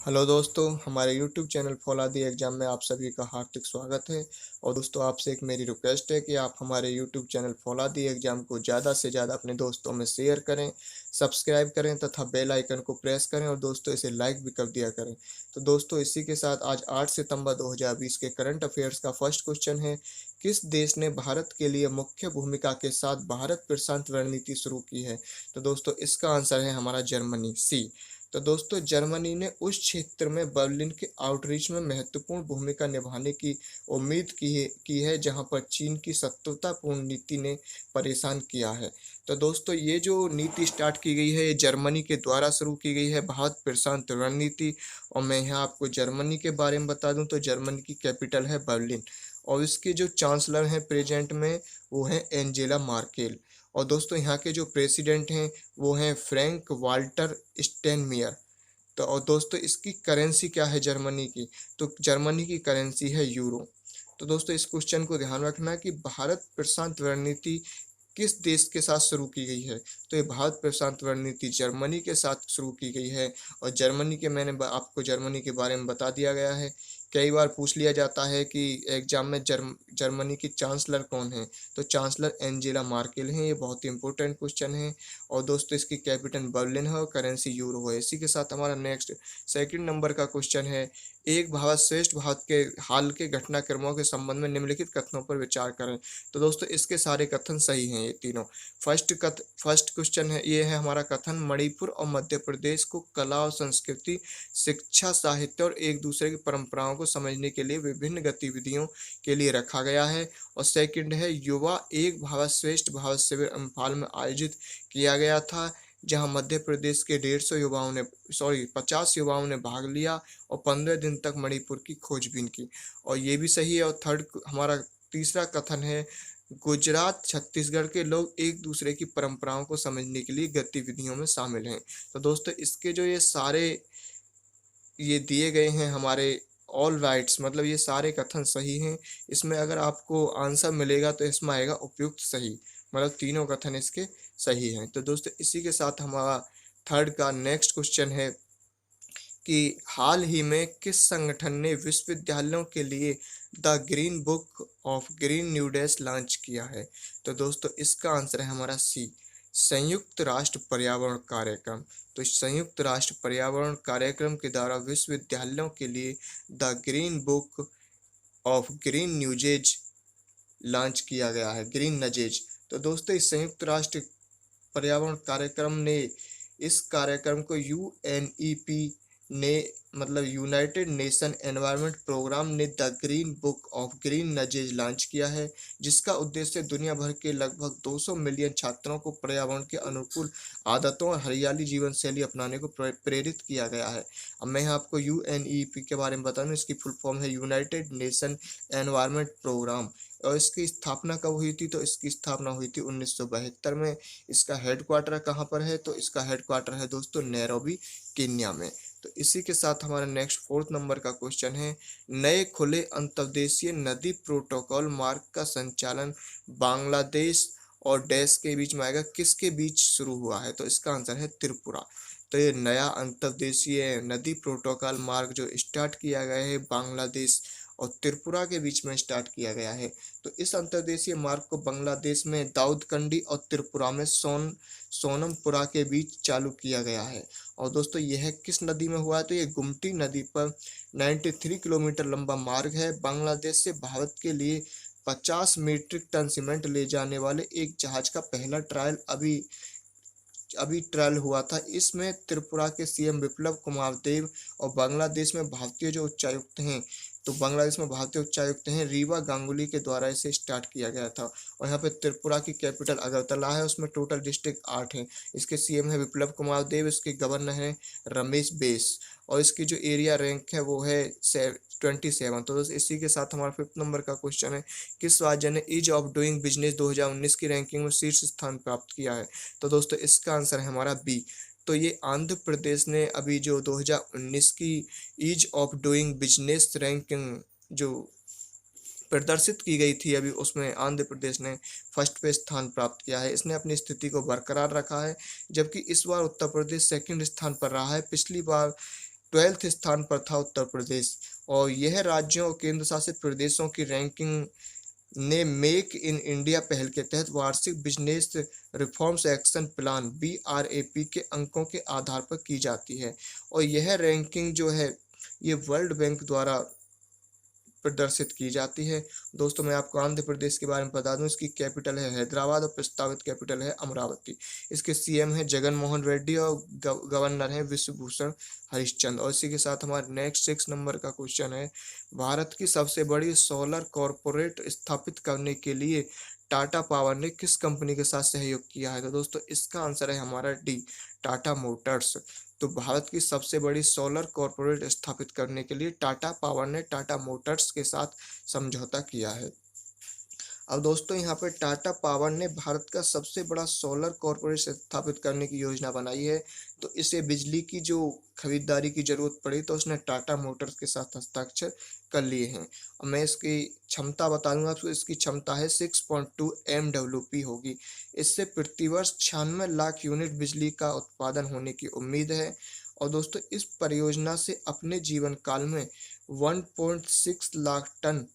Hello दोस्तों, हमारे YouTube channel फौलादी exam में आप सभी का हार्दिक स्वागत है। और दोस्तों, आपसे एक मेरी रिक्वेस्ट है कि आप हमारे यूट्यूब चैनल फौलादी एग्जाम को ज़्यादा से ज़्यादा अपने दोस्तों में शेयर करें, सब्सक्राइब करें तथा बेल आइकन को प्रेस करें और दोस्तों इसे लाइक भी कर दिया करें। तो दोस्तों, इसी के साथ आज 8 सितंबर 2020 के करंट अफेयर्स का फर्स्ट क्वेश्चन है। किस देश ने भारत के लिए मुख्य भूमिका के साथ भारत प्रशांत रणनीति शुरू की है? तो दोस्तों, इसका आंसर है हमारा जर्मनी, सी। तो दोस्तों, जर्मनी ने उस क्षेत्र में बर्लिन के आउटरीच में महत्वपूर्ण भूमिका निभाने की उम्मीद की है जहां पर चीन की शत्रुतापूर्ण नीति ने परेशान किया है। तो दोस्तों, ये जो नीति स्टार्ट की गई है ये जर्मनी के द्वारा शुरू की गई है, भारत प्रशांत रणनीति। और मैं यहाँ आपको जर्मनी के बारे में बता दूं तो जर्मनी की कैपिटल है बर्लिन और इसके जो चांसलर हैं प्रेजेंट में वो हैं एंजेला मार्केल। और दोस्तों, यहाँ के जो प्रेसिडेंट हैं वो हैं फ्रैंक वाल्टर स्टेनमियर। तो और दोस्तों, इसकी करेंसी क्या है जर्मनी की? तो जर्मनी की करेंसी है यूरो। तो दोस्तों, इस क्वेश्चन को ध्यान रखना कि भारत प्रशांत रणनीति किस देश के साथ शुरू की गई है? तो ये भारत प्रशांत रणनीति जर्मनी के साथ शुरू की गई है। और जर्मनी के आपको जर्मनी के बारे में बता दिया गया है। कई बार पूछ लिया जाता है कि एग्जाम में जर्मनी की चांसलर कौन है? तो चांसलर एंजेला मार्केल हैं। ये बहुत ही इंपॉर्टेंट क्वेश्चन है। और दोस्तों, इसकी कैपिटल बर्लिन है और करेंसी यूरो है। इसी के साथ हमारा नेक्स्ट सेकंड नंबर का क्वेश्चन है। एक भारत श्रेष्ठ भारत के हाल के घटनाक्रमों के संबंध में निम्नलिखित कथनों पर विचार करें। तो दोस्तों, इसके सारे कथन सही हैं ये तीनों। फर्स्ट क्वेश्चन है, ये है हमारा कथन, मणिपुर और मध्य प्रदेश को कला और संस्कृति, शिक्षा, साहित्य और एक दूसरे की परंपराओं को समझने के लिए विभिन्न गतिविधियों के लिए रखा गया है। और सेकंड है, युवा एक भारत श्रेष्ठ भारत शिविर इम्फाल में आयोजित किया गया था जहां मध्य प्रदेश के 50 युवाओं ने भाग लिया और 15 दिन तक मणिपुर की खोजबीन की। और ये भी सही है। और थर्ड हमारा तीसरा कथन है, गुजरात छत्तीसगढ़ के लोग एक दूसरे की परंपराओं को समझने के लिए गतिविधियों में शामिल हैं। तो दोस्तों, इसके जो ये दिए गए हैं हमारे ऑल राइट्स, मतलब ये सारे कथन सही हैं। इसमें अगर आपको आंसर मिलेगा तो इसमें आएगा उपयुक्त सही, मतलब तीनों कथन इसके सही हैं। तो दोस्तों, इसी के साथ हमारा थर्ड का नेक्स्ट क्वेश्चन है कि हाल ही में किस संगठन ने विश्वविद्यालयों के लिए the green book of green new days launch किया है? तो दोस्तों, इसका आंसर है हमारा सी, संयुक्त राष्ट्र पर्यावरण कार्यक्रम। तो संयुक्त राष्ट्र पर्यावरण कार्यक्रम के द्वारा विश्वविद्यालयों के लिए the green book of green nudges launch किया गया है, ग्रीन नजेज। तो दोस्तों, इस संयुक्त राष्ट्र पर्यावरण कार्यक्रम ने इस कार्यक्रम को यूएनईपी ने, मतलब यूनाइटेड नेशन एनवायरनमेंट प्रोग्राम ने the green book of green nudges launch किया है, जिसका उद्देश्य दुनिया भर के लगभग 200 मिलियन छात्रों को पर्यावरण के अनुकूल आदतों और हरियाली जीवन शैली अपनाने को प्रेरित किया गया है। अब मैं आपको यूएनईपी के बारे में बता दूं, इसकी फुल फॉर्म है यूनाइटेड नेशन एनवायरनमेंट प्रोग्राम। और इसकी स्थापना कब हुई थी? तो इसकी स्थापना हुई थी 1972 में। इसका हेडक्वार्टर कहाँ पर है? तो इसका हेडक्वार्टर है दोस्तों नैरोबी, केन्या में। तो इसी के साथ हमारा नेक्स्ट फोर्थ नंबर का क्वेश्चन है, नए खुले अंतर्देशीय नदी प्रोटोकॉल मार्ग का संचालन बांग्लादेश और डैश के बीच में आएगा, किसके बीच शुरू हुआ है? तो इसका आंसर है त्रिपुरा। तो ये नया अंतर्देशीय नदी प्रोटोकॉल मार्ग जो स्टार्ट किया गया है बांग्लादेश और त्रिपुरा के बीच में स्टार्ट किया गया है। तो इस अंतर्देशीय मार्ग को बांग्लादेश में दाऊदकंडी और त्रिपुरा में सोनमपुरा के बीच चालू किया गया है। और दोस्तों, यह किस नदी में हुआ है? तो ये गुमटी नदी पर 93 किलोमीटर लंबा मार्ग है। बांग्लादेश से भारत के लिए 50 मीट्रिक टन सीमेंट ले जाने वाले एक जहाज का पहला ट्रायल अभी अभी ट्रायल हुआ था। इसमें त्रिपुरा के सीएम विप्लव कुमार देव और बांग्लादेश में भारतीय जो उच्चायुक्त हैं, तो बांग्लादेश में भारतीय उच्चायुक्त हैं रीवा गांगुली के द्वारा इसे स्टार्ट किया गया था। और यहाँ पे त्रिपुरा की कैपिटल अगरतला है, उसमें टोटल डिस्ट्रिक्ट 8 हैं। इसके सीएम है विप्लव कुमार देव, इसके गवर्नर हैं रमेश बेस और इसकी जो एरिया रैंक है वो है 27। तो दोस्तों, इसी के साथ हमारा फिफ्थ नंबर का क्वेश्चन है, किस राज्य ने ईज ऑफ डूइंग बिजनेस 2019 की रैंकिंग में शीर्ष स्थान प्राप्त किया है? तो दोस्तों, इसका आंसर है हमारा बी। तो ये आंध्र प्रदेश ने अभी जो 2019 की ease of doing business ranking जो प्रदर्शित की गई थी अभी, उसमें आंध्र प्रदेश ने फर्स्ट पे स्थान प्राप्त किया है। इसने अपनी स्थिति को बरकरार रखा है, जबकि इस बार उत्तर प्रदेश सेकंड स्थान पर रहा है। पिछली बार 12th स्थान पर था उत्तर प्रदेश। और यह राज्यों और केंद्र शासित प्रदेशों की रैंकिंग ने मेक इन इंडिया पहल के तहत वार्षिक business reforms action plan BRAP के अंकों के आधार पर की जाती है। और यह रैंकिंग जो है ये वर्ल्ड बैंक द्वारा प्रदर्शित की जाती है। दोस्तों मैं आपको आंध्र प्रदेश के बारे में बता दूं, इसकी कैपिटल है हैदराबाद और प्रस्तावित कैपिटल है अमरावती। इसके सीएम है जगन मोहन रेड्डी और गवर्नर है विश्वभूषण हरिश्चंद्र। और इसी के साथ हमारा नेक्स्ट 6 नंबर का क्वेश्चन है, भारत की सबसे बड़ी सोलर कॉरपोरेट स्थापित करने के लिए टाटा पावर ने किस कंपनी के साथ सहयोग किया है? तो दोस्तों इसका आंसर है हमारा डी, टाटा मोटर्स। तो भारत की सबसे बड़ी सोलर कॉरपोरेट स्थापित करने के लिए टाटा पावर ने टाटा मोटर्स के साथ समझौता किया है। अब दोस्तों यहाँ पे टाटा पावर ने भारत का सबसे बड़ा सोलर कॉरपोरेट स्थापित करने की योजना बनाई है। तो इसे बिजली की जो खरीदारी की जरूरत पड़ी तो उसने टाटा मोटर्स के साथ हस्ताक्षर कर लिए हैं। और मैं इसकी क्षमता बता दूंगा आपको, इसकी क्षमता है 6.2 MWP होगी। इससे प्रतिवर्ष 96 लाख यूनिट बिजली का उत्पादन होने की उम्मीद है। और दोस्तों इस परियोजना से अपने जीवन काल में 1.6 लाख टन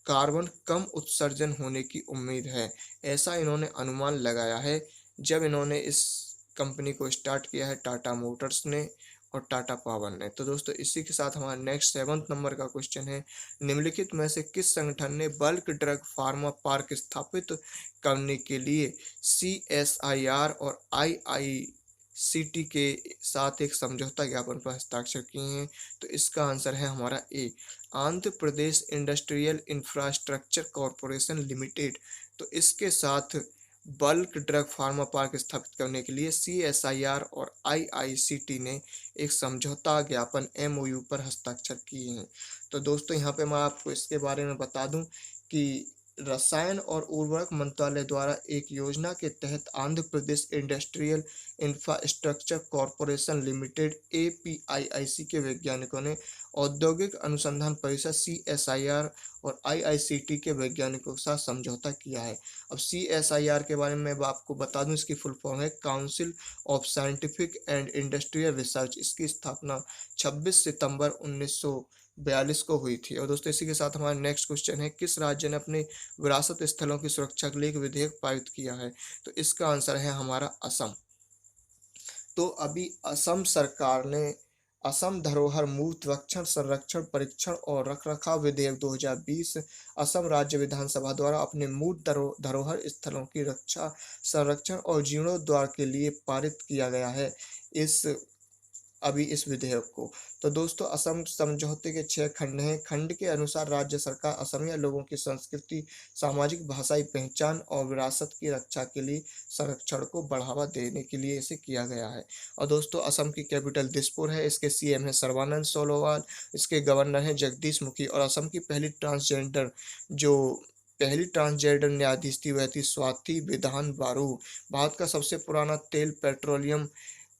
कार्बन कम उत्सर्जन होने की उम्मीद है, ऐसा इन्होंने अनुमान लगाया है जब इन्होंने इस कंपनी को स्टार्ट किया है टाटा मोटर्स ने और टाटा पावर ने। तो दोस्तों इसी के साथ हमारा नेक्स्ट 7 नंबर का क्वेश्चन है, निम्नलिखित में से किस संगठन ने बल्क ड्रग फार्मा पार्क स्थापित करने के लिए CSIR और IICT के साथ एक समझौता ज्ञापन पर हस्ताक्षर किए हैं? तो इसका आंसर है हमारा ए, Andhra Pradesh Industrial Infrastructure Corporation limited. तो इसके साथ बल्क ड्रग फार्मा पार्क स्थापित करने के लिए CSIR और IICT ने एक समझौता ज्ञापन MOU पर हस्ताक्षर किए हैं। तो दोस्तों यहाँ पे मैं आपको इसके बारे में बता दूं कि रसायन और उर्वरक मंत्रालय द्वारा एक योजना के तहत Andhra Pradesh Industrial Infrastructure Corporation Limited APIIC के वैज्ञानिकों ने औद्योगिक अनुसंधान परिषद CSIR और IICT के वैज्ञानिकों के साथ समझौता किया है। अब CSIR के बारे में मैं आपको बता दूं, इसकी फुल फॉर्म है council of scientific and industrial research. इसकी स्थापना 26 सितंबर 1942 को हुई थी। और दोस्तों इसी के साथ हमारा नेक्स्ट क्वेश्चन है, किस राज्य ने अपने विरासत स्थलों की सुरक्षा के लिए एक विधेयक पारित किया है? तो इसका आंसर है हमारा असम। तो अभी असम सरकार ने असम धरोहर मूर्त रक्षण संरक्षण परीक्षण और रखरखाव विधेयक 2020 असम राज्य विधानसभा द्वारा अपने मूर्त धरोहर स्थलों की रक्षा संरक्षण और जीर्णोद्धार के लिए पारित किया गया है इस विधेयक को। तो दोस्तों असम समझौते के 6 खंड हैं। खंड के अनुसार राज्य सरकार असमिया लोगों की संस्कृति, सामाजिक भाषाई पहचान और विरासत की रक्षा के लिए संरक्षण को बढ़ावा देने के लिए इसे किया गया है। और दोस्तों असम की कैपिटल दिसपुर है। इसके सीएम है सर्बानंद सोनोवाल, इसके गवर्नर हैं जगदीश मुखी। और असम की पहली ट्रांसजेंडर न्यायाधीश थी वह थी स्वाति विधान बारू। भारत का सबसे पुराना तेल पेट्रोलियम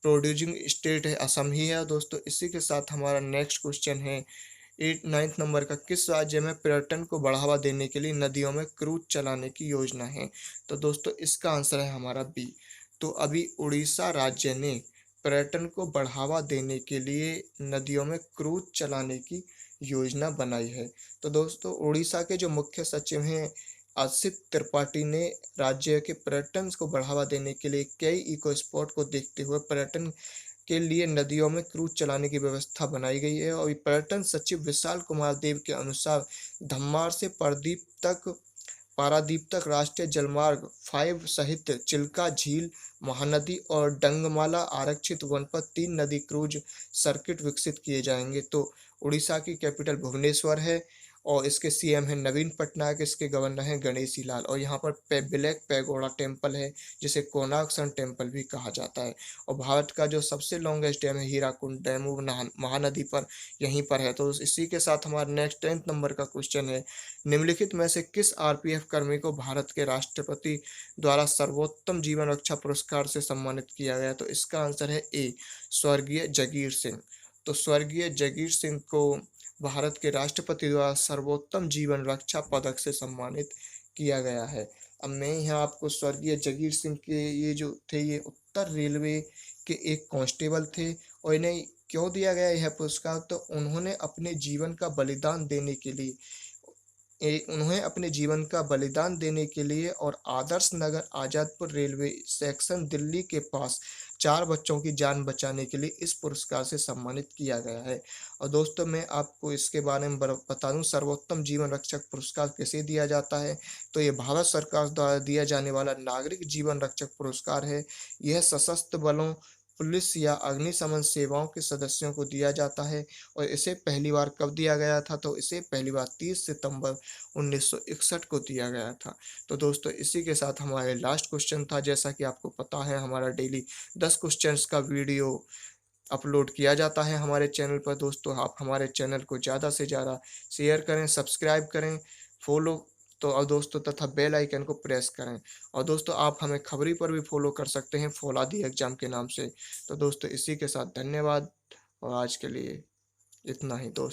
प्रोड्यूसिंग स्टेट है असम ही है। दोस्तों इसी के साथ हमारा नेक्स्ट क्वेश्चन है 9th नंबर का, किस राज्य में पर्यटन को बढ़ावा देने के लिए नदियों में क्रूज चलाने की योजना है? तो दोस्तों इसका आंसर है हमारा बी। तो अभी उड़ीसा राज्य ने पर्यटन को बढ़ावा देने के लिए नदियों में क्रूज चलाने की योजना बनाई है। तो दोस्तों उड़ीसा के जो मुख्य सचिव हैं असित त्रिपाठी ने राज्य के पर्यटन को बढ़ावा देने के लिए कई इको स्पॉट को देखते हुए पर्यटन के लिए नदियों में क्रूज चलाने की व्यवस्था बनाई गई है। और पर्यटन सचिव विशाल कुमार देव के अनुसार धम्मार से पारादीप तक राष्ट्रीय जलमार्ग 5 सहित चिल्का झील, महानदी और डंगमाला आरक्षित वन पर 3 नदी क्रूज सर्किट विकसित किए जाएंगे। तो उड़ीसा की कैपिटल भुवनेश्वर है और इसके सीएम हैं नवीन पटनायक, इसके गवर्नर हैं गणेशी लाल। और यहाँ पर ब्लैक पैगोडा टेम्पल है जिसे कोणार्क सन टेम्पल भी कहा जाता है। और भारत का जो सबसे लॉन्गेस्ट डैम है हीराकुंड डैम वो महानदी पर यहीं पर है। तो इसी के साथ हमारा नेक्स्ट 10th नंबर का क्वेश्चन है, निम्नलिखित में से किस RPF कर्मी को भारत के राष्ट्रपति द्वारा सर्वोत्तम जीवन रक्षा पुरस्कार से सम्मानित किया गया? तो इसका आंसर है ए, स्वर्गीय जगीर सिंह। तो स्वर्गीय जगीर सिंह को भारत के राष्ट्रपति द्वारा सर्वोत्तम जीवन रक्षा पदक से सम्मानित किया गया है। अब मैं यहाँ आपको स्वर्गीय जगीर सिंह के ये जो थे ये उत्तर रेलवे के एक कांस्टेबल थे और इन्हें क्यों दिया गया यह पुरस्कार? तो उन्होंने अपने जीवन का बलिदान देने के लिए उन्हें अपने जीवन का बलिदान देने के लिए और आदर्श नगर आज़ादपुर रेलवे सेक्शन दिल्ली के पास 4 बच्चों की जान बचाने के लिए इस पुरस्कार से सम्मानित किया गया है। और दोस्तों मैं आपको इसके बारे में बता दूँ, सर्वोत्तम जीवन रक्षक पुरस्कार किसे दिया जाता है? तो ये भारत सरकार द्वारा दिया जाने वाला नागरिक जीवन रक्षक पुरस्कार है। यह सशस्त्र बलों, पुलिस या अग्निशमन सेवाओं के सदस्यों को दिया जाता है। और इसे पहली बार कब दिया गया था? तो इसे पहली बार 30 सितंबर 1961 को दिया गया था। तो दोस्तों इसी के साथ हमारे लास्ट क्वेश्चन था। जैसा कि आपको पता है हमारा डेली 10 क्वेश्चंस का वीडियो अपलोड किया जाता है हमारे चैनल पर। दोस्तों आप हमारे चैनल को ज़्यादा से ज़्यादा शेयर करें, सब्सक्राइब करें, फॉलो तो और दोस्तों तथा बेल आइकन को प्रेस करें। और दोस्तों आप हमें खबरी पर भी फॉलो कर सकते हैं, फौलादी एग्जाम के नाम से। तो दोस्तों इसी के साथ धन्यवाद और आज के लिए इतना ही दोस्तों।